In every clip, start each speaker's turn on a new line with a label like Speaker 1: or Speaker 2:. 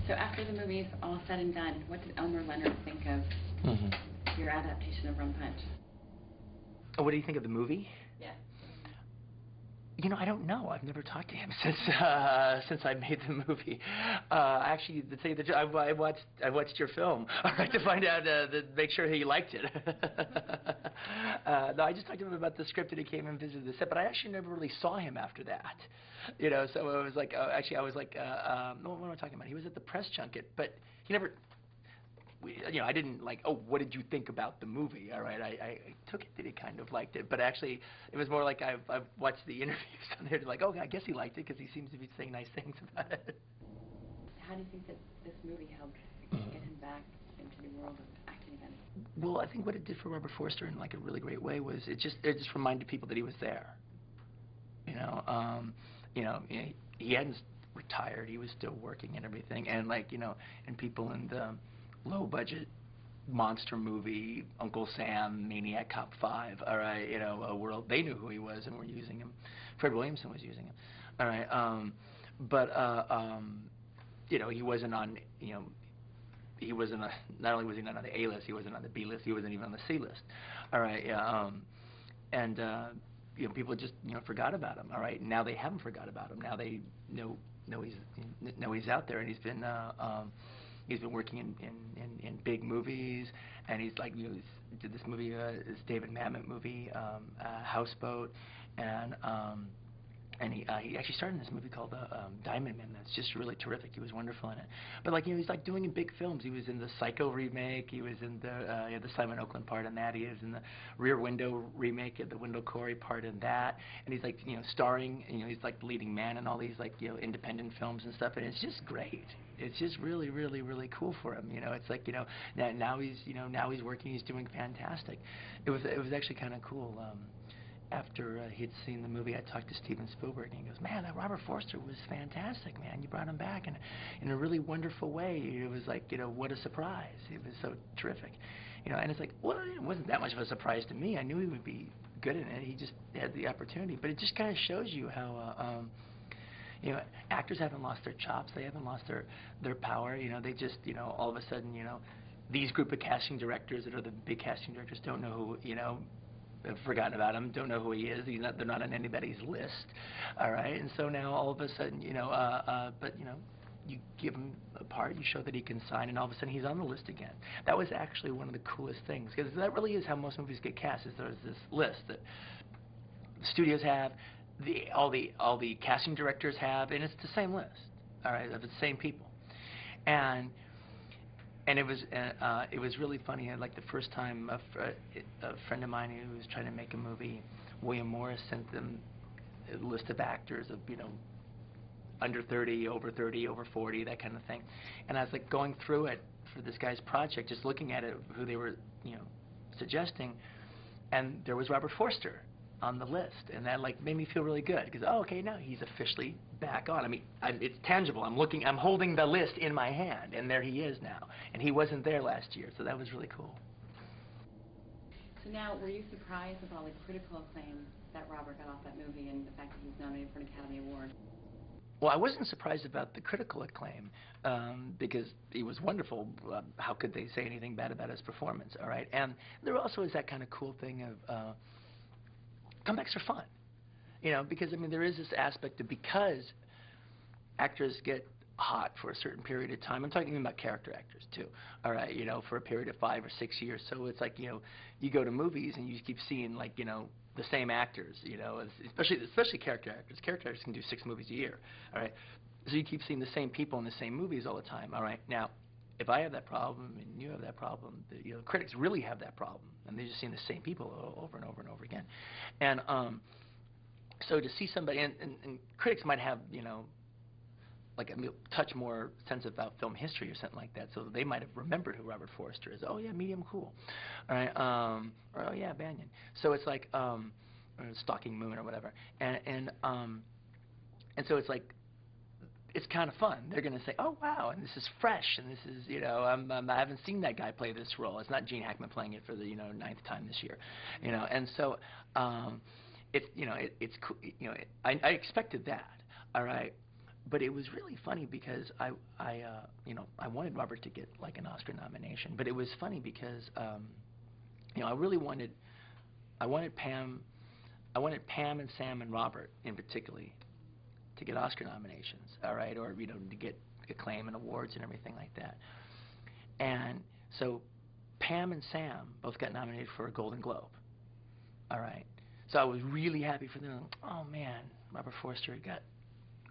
Speaker 1: So after the movie's all said and done, what did Elmer Leonard think of your adaptation of Rum Punch?
Speaker 2: What do you think of the movie?
Speaker 1: Yeah.
Speaker 2: You know, I don't know. I've never talked to him since I made the movie. Actually, to tell you the truth, I watched your film, all right, to find out, make sure he liked it. No, I just talked to him about the script, and he came and visited the set, but I actually never really saw him after that. You know, so it was like, actually, I was like, what am I talking about? He was at the press junket, but he never. You know, I didn't like, oh, what did you think about the movie? All right, I took it that he kind of liked it, but actually, it was more like I've watched the interviews on there, like, oh, I guess he liked it because he seems to be saying nice things about it.
Speaker 1: How do you think that this movie helped get him back into the world of acting again?
Speaker 2: Well, I think what it did for Robert Forster in like a really great way was it just reminded people that he was there. You know, he hadn't retired; he was still working and everything, and like and people in the low budget monster movie, Uncle Sam, Maniac Cop 5, all right, a world, they knew who he was and were using him. Fred Williamson was using him, all right, he wasn't on, he wasn't, not only was he not on the A list, he wasn't on the B list, he wasn't even on the C list, all right, people just, forgot about him, all right, now they haven't forgot about him, now they know he's out there, and he's been working in big movies, and he's like, he did this movie, this David Mamet movie, Houseboat, and he actually started in this movie called Diamond Man. That's just really terrific. He was wonderful in it. But like he's like doing in big films. He was in the Psycho remake. He was in the Simon Oakland part in that. He was in the Rear Window remake, the Wendell Corey part in that. And he's like starring. He's like the leading man in all these like independent films and stuff. And it's just great. It's just really, really, really cool for him. It's like now he's working. He's doing fantastic. It was actually kind of cool. After he'd seen the movie, I talked to Steven Spielberg, and he goes, "Man, that Robert Forster was fantastic, man. You brought him back in a really wonderful way. It was like, what a surprise. It was so terrific." And it's like, well, it wasn't that much of a surprise to me. I knew he would be good in it. He just had the opportunity. But it just kind of shows you how, actors haven't lost their chops. They haven't lost their power. They just, all of a sudden, these group of casting directors that are the big casting directors don't know who, have forgotten about him, don't know who he is. They're not on anybody's list, all right? And so now all of a sudden, you give him a part, you show that he can sign, and all of a sudden he's on the list again. That was actually one of the coolest things, because that really is how most movies get cast, is there's this list that the studios have, all the casting directors have, and it's the same list, all right, of the same people. And it was really funny. Like the first time a friend of mine who was trying to make a movie, William Morris, sent them a list of actors of under 30, over 40, that kind of thing. And I was like going through it for this guy's project, just looking at it, who they were suggesting, and there was Robert Forster on the list, and that like made me feel really good, because okay, now he's officially back on. I mean, it's tangible. I'm holding the list in my hand, and there he is now, and he wasn't there last year, so that was really cool.
Speaker 1: So now, were you surprised with all the critical acclaim that Robert got off that movie, and the fact that he was nominated for an Academy Award?
Speaker 2: Well, I wasn't surprised about the critical acclaim, because he was wonderful. How could they say anything bad about his performance, all right? And there also is that kind of cool thing of comebacks are fun, because I mean there is this aspect of, because actors get hot for a certain period of time. I'm talking about character actors too, all right, for a period of 5 or 6 years. So it's like, you go to movies and you keep seeing like, the same actors, especially character actors. Character actors can do 6 movies a year, all right. So you keep seeing the same people in the same movies all the time, all right. Now, if I have that problem and you have that problem, critics really have that problem, and they're just seeing the same people over and over and over again. And so to see somebody, and critics might have, like a touch more sense about film history or something like that, so they might have remembered who Robert Forster is. Oh yeah, Medium Cool, all right, or oh yeah, Banyan. So it's like, or Stalking Moon or whatever, and so it's like, it's kind of fun. They're going to say, oh, wow, and this is fresh, and this is, I haven't seen that guy play this role. It's not Gene Hackman playing it for the, 9th time this year, and so it's, it's cool. I expected that, all right, but it was really funny because I wanted Robert to get like an Oscar nomination, but it was funny because I really I wanted Pam and Sam and Robert in particularly to get Oscar nominations, all right, or to get acclaim and awards and everything like that. And so Pam and Sam both got nominated for a Golden Globe, all right. So I was really happy for them. Oh man, Robert Forster got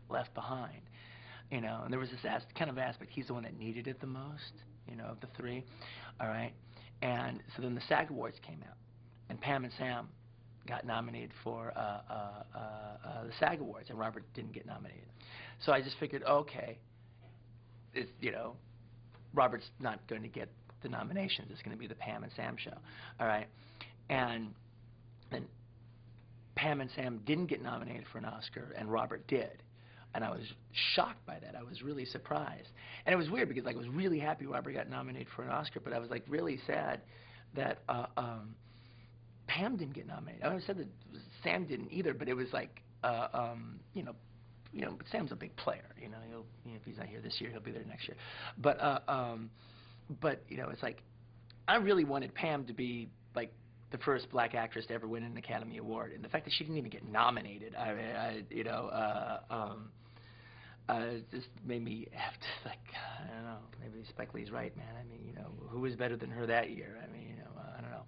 Speaker 2: left behind, and there was this kind of aspect. He's the one that needed it the most, of the three, all right. And so then the SAG Awards came out, and Pam and Sam got nominated for the SAG Awards, and Robert didn't get nominated. So I just figured, okay, Robert's not going to get the nominations. It's going to be the Pam and Sam show, all right. And then Pam and Sam didn't get nominated for an Oscar, and Robert did. And I was shocked by that. I was really surprised. And it was weird because I was really happy Robert got nominated for an Oscar, but I was really sad that Pam didn't get nominated. I said that Sam didn't either, but it was but Sam's a big player. He'll, if he's not here this year, he'll be there next year. But it's I really wanted Pam to be the first black actress to ever win an Academy Award, and the fact that she didn't even get nominated, it just made me have to I don't know, maybe Spike Lee's right, man. I mean, who was better than her that year? I mean, I don't know.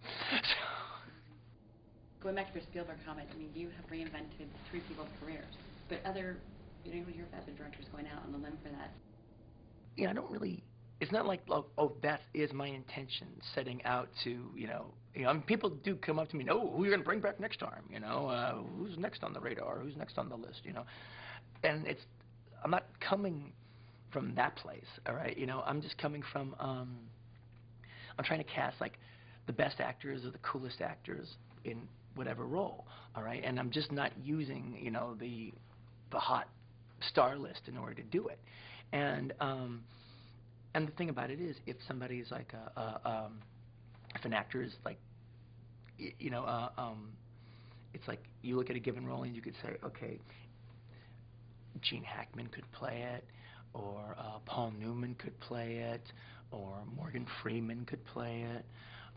Speaker 1: Going back to your Spielberg comment, I mean, you have reinvented three people's careers, but you don't hear about other directors going out on the limb for that.
Speaker 2: Yeah, I don't really. It's not like, that is my intention, setting out to, people do come up to me, who are you going to bring back next time? Who's next on the radar? Who's next on the list? And I'm not coming from that place, all right? I'm just coming from, I'm trying to cast the best actors or the coolest actors in whatever role, all right? And I'm just not using, the hot star list in order to do it. And the thing about it is, if somebody's if an actor is it's you look at a given role and you could say, okay, Gene Hackman could play it, or Paul Newman could play it, or Morgan Freeman could play it,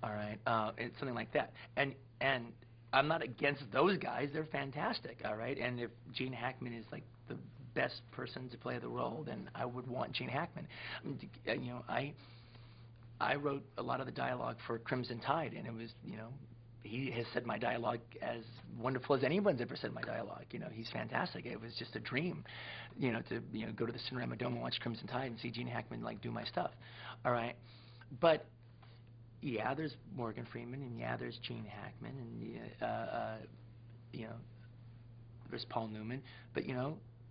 Speaker 2: all right, it's something like that. And I'm not against those guys; they're fantastic, all right. And if Gene Hackman is the best person to play the role, then I would want Gene Hackman. I wrote a lot of the dialogue for Crimson Tide, and it was, he has said my dialogue as wonderful as anyone's ever said my dialogue. He's fantastic. It was just a dream, to go to the Cinerama Dome and watch Crimson Tide and see Gene Hackman do my stuff. All right, but yeah, there's Morgan Freeman, and yeah, there's Gene Hackman, and there's Paul Newman, but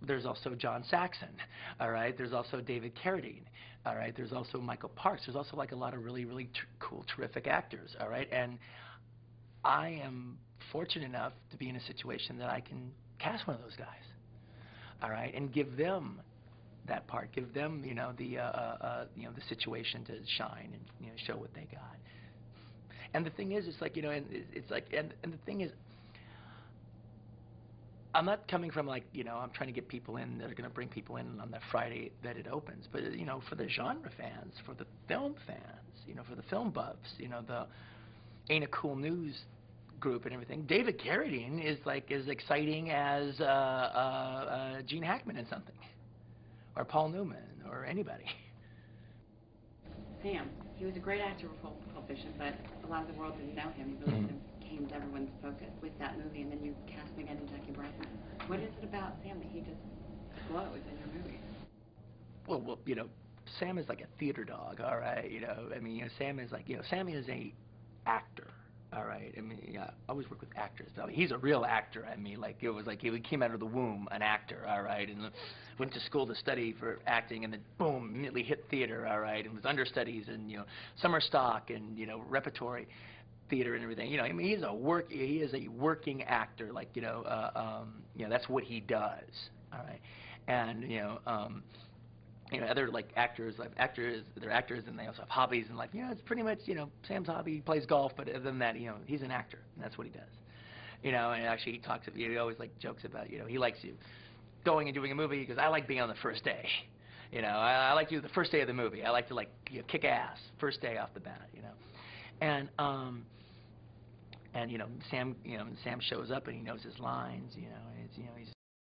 Speaker 2: there's also John Saxon, all right? There's also David Carradine, all right? There's also Michael Parks. There's also a lot of really, really cool, terrific actors, all right? And I am fortunate enough to be in a situation that I can cast one of those guys, all right, and give them that part, give them, the situation to shine and show what they got. And the thing is, it's and the thing is, I'm not coming from I'm trying to get people in that are going to bring people in on the Friday that it opens, but for the genre fans, for the film fans, for the film buffs, the Ain't It Cool News group and everything. David Carradine is as exciting as Gene Hackman in something, or Paul Newman, or anybody.
Speaker 1: Sam, he was a great actor for Pulp Fiction, but a lot of the world didn't know him. He really came to everyone's focus with that movie, and then you cast him again in Jackie Brightman. What is it about Sam that he just glows in your movie?
Speaker 2: Well, Sam is like a theater dog, all right. I mean, Sam is Sam is a actor, all right. I mean, I always work with actors. I mean, he's a real actor. I mean, it was he came out of the womb an actor, all right, and went to school to study for acting, and then boom, immediately hit theater, all right, and was understudies and summer stock and repertory theater and everything. I mean, he is a working actor. That's what he does, all right, and other actors, they're actors and they also have hobbies and it's pretty much, Sam's hobby, he plays golf, but other than that, he's an actor and that's what he does. And actually he always jokes about, he likes you going and doing a movie, he goes, I like being on the first day. You know, I like to do the first day of the movie. I like to kick ass first day off the bat. You know, and Sam shows up and he knows his lines. You know, he's